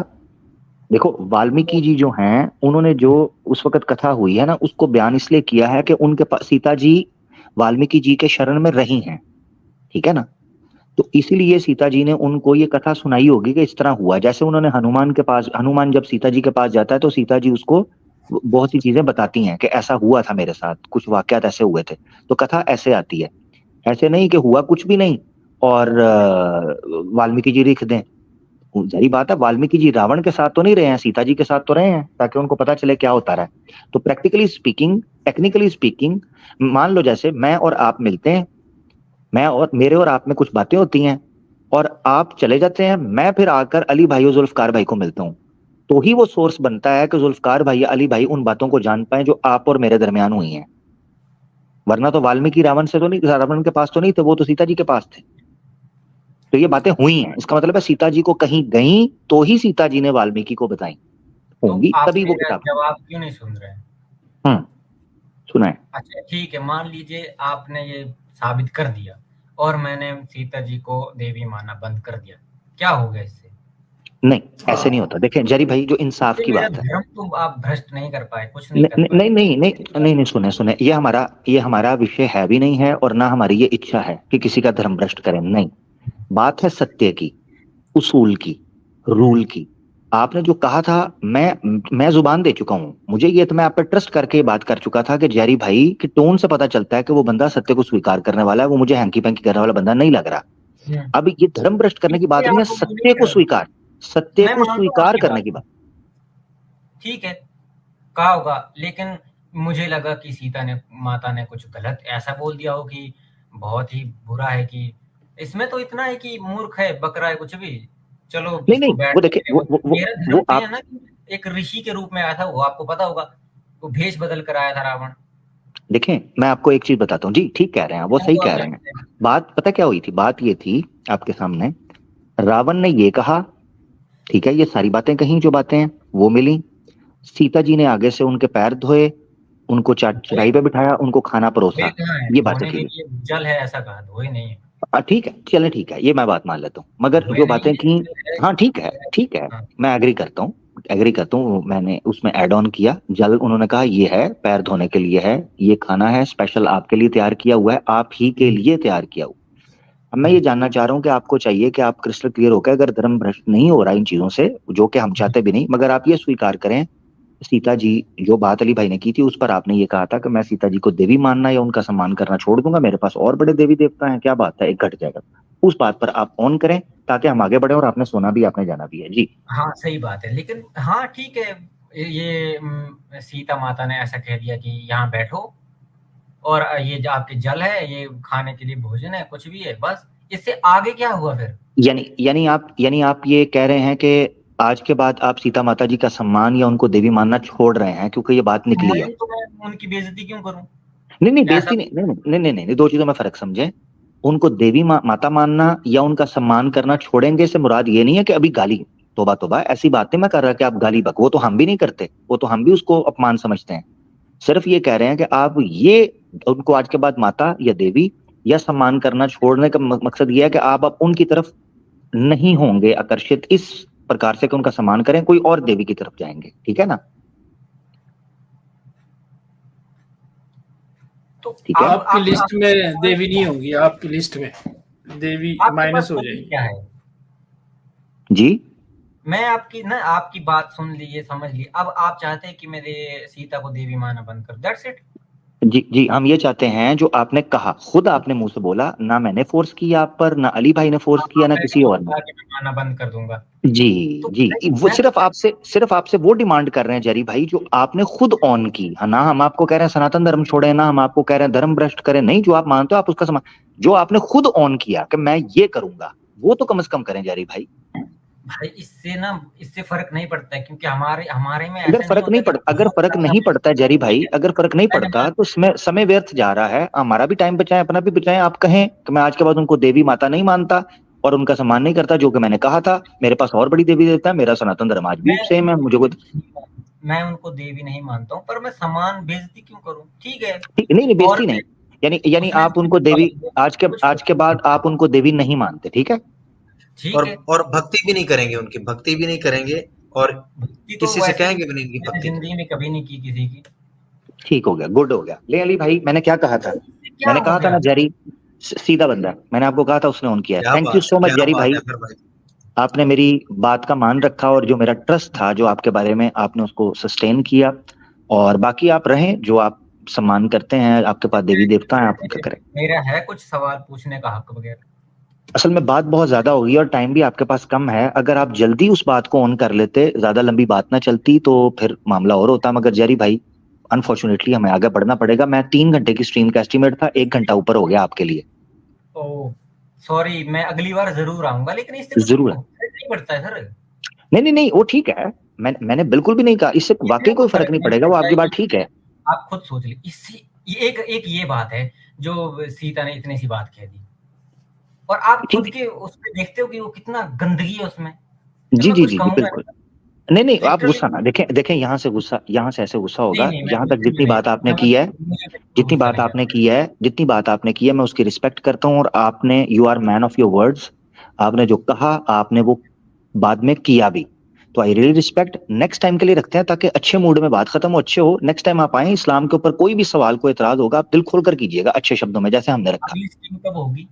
देखो वाल्मीकि जी जो हैं, उन्होंने जो उस वक्त कथा हुई है ना, उसको बयान इसलिए किया है कि उनके पास सीता जी वाल्मीकि जी के शरण में रही हैं, ठीक है ना, तो इसीलिए सीता जी ने उनको ये कथा सुनाई होगी कि इस तरह हुआ। जैसे उन्होंने हनुमान के पास, हनुमान जब सीता जी के पास जाता है तो सीता जी उसको बहुत सी चीजें बताती हैं कि ऐसा हुआ था मेरे साथ, कुछ वाकयात ऐसे हुए थे, तो कथा ऐसे आती है। ऐसे नहीं कि हुआ कुछ भी नहीं और वाल्मीकि जी लिख दें। जारी बात है, वाल्मीकि जी रावण के साथ तो नहीं रहे हैं, सीता जी के साथ तो रहे हैं, ताकि उनको पता चले क्या होता रहा है। तो प्रैक्टिकली स्पीकिंग, टेक्निकली स्पीकिंग, मान लो जैसे मैं और आप मिलते हैं, मैं और मेरे और आप में कुछ बातें होती हैं और आप चले जाते हैं, मैं फिर आकर अली भाई और जुल्फकार भाई को मिलता हूं, तो ही वो सोर्स बनता है कि जुल्फकार भाई या अली भाई उन बातों को जान पाए जो आप और मेरे दरमियान हुई हैं। वरना तो वाल्मीकि रावण से तो नहीं, रावण के पास तो नहीं थे, वो तो सीता जी के पास थे। तो ये बातें हुई हैं, इसका मतलब है सीता जी को कहीं गई तो ही सीता जी ने वाल्मीकि को बताई होंगी, तो तभी वो किताब। जवाब क्यों नहीं सुन रहे? सुना है। अच्छा ठीक है, मान लीजिए आपने ये साबित कर दिया और मैंने सीता जी को देवी मानना बंद कर दिया, क्या हो गया इससे? नहीं, ऐसे नहीं होता। देखें जरी भाई, जो इंसाफ की बात है, धर्म तो आप भ्रष्ट नहीं कर पाए, कुछ नहीं कर पाए। नहीं, सुने, ये हमारा विषय है भी नहीं है और ना हमारी ये इच्छा है कि किसी का धर्म भ्रष्ट करें, नहीं। बात है सत्य की, उसूल की, रूल की। आपने जो कहा था, मैं जुबान दे चुका हूं, मुझे ये तो मैं आप पर ट्रस्ट करके बात कर चुका था कि जैरी भाई के टोन से पता चलता है कि वो बंदा सत्य को स्वीकार करने वाला है, वो मुझे हैंकी पैंकी करने वाला बंदा नहीं लग रहा। अब ये धर्म भ्रष्ट करने की बात नहीं है, सत्य को स्वीकार करने की बात। ठीक है, कहा होगा, लेकिन मुझे लगा कि सीता ने, माता ने कुछ गलत ऐसा बोल दिया हो कि बहुत ही बुरा है, कि इसमें तो इतना है कि मूर्ख है, बकरा है, कुछ भी, चलो नहीं, वो देखिए, वो आप है ना, एक ऋषि के रूप में आया था वो, आपको पता होगा, वो भेष बदल कर आया था रावण। देखें मैं आपको एक चीज बताता हूँ जी, ठीक कह रहे हैं वो, सही कह रहे हैं। बात पता क्या हुई थी, बात ये थी आपके सामने, रावण ने ये कहा, ठीक है, ये सारी बातें कहीं जो बातें हैं वो मिली, सीता जी ने आगे से उनके पैर धोए, उनको चटाई पे बिठाया, उनको खाना परोसा, ये बातें थी। जल है ऐसा कहा, धोए नहीं है। ठीक है, चले ठीक है, ये मैं बात मान लेता हूँ, मगर जो बातें की, हाँ ठीक है, मैं एग्री करता हूँ, मैंने उसमें ऐड ऑन किया, जल उन्होंने कहा ये है, पैर धोने के लिए है, ये खाना है स्पेशल आपके लिए तैयार किया हुआ है, आप ही के लिए तैयार किया हुआ। अब मैं ये जानना चाह रहा हूँ कि आपको चाहिए कि आप क्रिस्टल क्लियर होकर, अगर धर्म भ्रष्ट नहीं हो रहा इन चीजों से, जो कि हम चाहते भी नहीं, मगर आप ये स्वीकार करें, सीता जी, जो बात अली भाई ने की थी उस पर आपने ये कहा था कि मैं सीता जी को देवी मानना या उनका सम्मान करना छोड़ दूंगा, मेरे पास और बड़े देवी देवता हैं, क्या बात है, एक घट जाएगा। उस बात पर आप ऑन करें ताकि हम आगे बढ़े, और आपने सोना भी, आपने जाना भी है जी। हाँ सही बात है, लेकिन हाँ ठीक है, ये सीता माता ने ऐसा कह दिया कि यहाँ बैठो और ये जो आपके जल है, ये खाने के लिए भोजन है, कुछ भी है, बस इससे आगे क्या हुआ फिर? यानी आप ये कह रहे हैं कि आज के बाद आप सीता माता जी का सम्मान या उनको देवी मानना छोड़ रहे हैं क्योंकि ये बात निकली है। तो मैं उनकी बेइज्जती क्यों करूं? नहीं, बेइज्जती नहीं, दो चीजों में फर्क समझे। उनको देवी माता मानना या उनका सम्मान करना छोड़ेंगे से मुराद ये नहीं है कि अभी गाली, तोबा ऐसी बातें मैं कर रहा कि आप गाली बक, वो तो हम भी नहीं करते, वो तो हम भी उसको अपमान समझते हैं। सिर्फ ये कह रहे हैं कि आप ये उनको आज के बाद माता या देवी या सम्मान करना छोड़ने का मकसद ये है कि आप उनकी तरफ नहीं होंगे आकर्षित इस प्रकार से कि उनका सम्मान करें, कोई और देवी की तरफ जाएंगे, ठीक है ना? ठीक है, आपकी लिस्ट में देवी नहीं होंगी, आपकी लिस्ट में देवी माइनस हो जाएगी। क्या है जी मैं आपकी बात सुन ली, ये समझ ली। अब आप चाहते हैं कि मेरे सीता को देवी माना बंद कर, दैट्स इट। जी हम ये चाहते हैं जो आपने कहा, खुद आपने मुंह से बोला, ना मैंने फोर्स किया आप पर, ना अली भाई ने फोर्स किया, ना किसी और ने। माना बंद कर दूंगा जी वो सिर्फ आपसे वो डिमांड कर रहे हैं जेरी भाई जो आपने खुद ऑन की। ना हम आपको कह रहे हैं सनातन धर्म छोड़े, ना हम आपको कह रहे हैं धर्म भ्रष्ट करें, नहीं, जो आप मानते हो आप उसका जो आपने खुद ऑन किया कि मैं ये करूंगा, वो तो कम से कम करें जेरी भाई। इससे फर्क नहीं पड़ता है, क्योंकि हमारे में अगर फर्क नहीं पड़ता है जेरी भाई, अगर फर्क नहीं पड़ता तो समय व्यर्थ जा रहा है। हमारा भी टाइम बचाएं, अपना भी बचाएं। आप कहें कि मैं आज के बाद उनको देवी माता नहीं मानता और उनका सम्मान नहीं करता, जो कि मैंने कहा था, मेरे पास और बड़ी देवी देवता है, मेरा सनातन धर्म आज भी सेम है, मुझे मैं उनको देवी नहीं मानता हूँ, पर मैं सम्मान बेइज्जती क्यों करूं? ठीक है, नहीं बेइज्जती नहीं, यानी आप उनको देवी आज के बाद आप उनको देवी नहीं मानते, ठीक है? और भक्ति भी नहीं करेंगे, उनकी भक्ति भी नहीं करेंगे, और किसी से कहेंगे भी नहीं इनकी भक्ति। जिंदगी में कभी नहीं की किसी की। ठीक हो गया, गुड हो गया। ले अली भाई, मैंने क्या कहा था? मैंने कहा था ना जेरी सीधा बंदा, मैंने आपको कहा था, उसने ऑन किया। Thank you so much Jerry भाई, आपने मेरी बात का मान रखा और जो मेरा ट्रस्ट था जो आपके बारे में, आपने उसको सस्टेन किया। और बाकी आप रहें, जो आप सम्मान करते हैं, आपके पास देवी देवता हैं, आप उनका करें। मेरा है कुछ सवाल पूछने का हक वगैरह। असल में बात बहुत ज्यादा होगी और टाइम भी आपके पास कम है। अगर आप जल्दी उस बात को ऑन कर लेते, ज्यादा लंबी बात ना चलती, तो फिर मामला और होता। मगर जेरी भाई अनफॉर्चुनेटली हमें आगे बढ़ना पड़ेगा। मैं 3 घंटे की स्ट्रीम का एस्टिमेट था, 1 घंटा ऊपर हो गया आपके लिए। ओह सॉरी, मैं अगली बार जरूर आऊंगा, लेकिन इससे जरूर नहीं पड़ता है सर। नहीं वो ठीक है, मैंने बिल्कुल भी नहीं कहा, इससे वाकई कोई फर्क नहीं पड़ेगा, वो आपकी बात ठीक है। आप खुद सोच ली, इससे एक ये बात है जो सीता ने इतनी सी बात कह दी, और आप खुद के उसमें देखते हो कि वो कितना गंदगी है उसमें। जी बिल्कुल। नहीं आप गुस्सा ना देखें यहाँ से ऐसे गुस्सा होगा। जहां तक जितनी बात आपने की है मैं उसकी रिस्पेक्ट करता हूँ। और आपने, you are man of your words, आपने जो कहा आपने वो बाद में किया भी, तो I really respect. Next time के लिए रखते हैं ताकि अच्छे मूड में बात खत्म हो, अच्छे हो। नेक्स्ट टाइम आप आए, इस्लाम के ऊपर कोई भी सवाल, कोई एतराज होगा, आप दिल खोलकर कीजिएगा, अच्छे शब्दों में, जैसे हमने रखा। कब होगी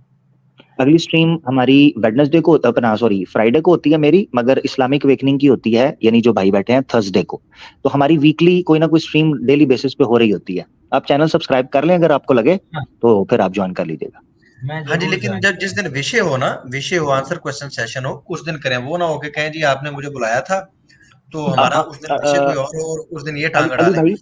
अगली स्ट्रीम? हमारी वेडनेसडे को फ्राइडे को होती है मेरी, मगर इस्लामिक अवेकनिंग की होती है, यानी जो भाई बैठे हैं, थर्सडे को। तो हमारी वीकली कोई ना कोई स्ट्रीम डेली बेसिस पे हो रही होती है। आप चैनल सब्सक्राइब कर लें अगर आपको लगे, तो फिर आप ज्वाइन कर लीजिएगा। हाँ जी, लेकिन जब जिस दिन विषय हो, आंसर क्वेश्चन सेशन हो, उस दिन करें। वो ना हो के कहें जी आपने मुझे बुलाया था, तो हमारा उस दिन विषय कोई और हो, और उस दिन ये टांग अड़ा लें।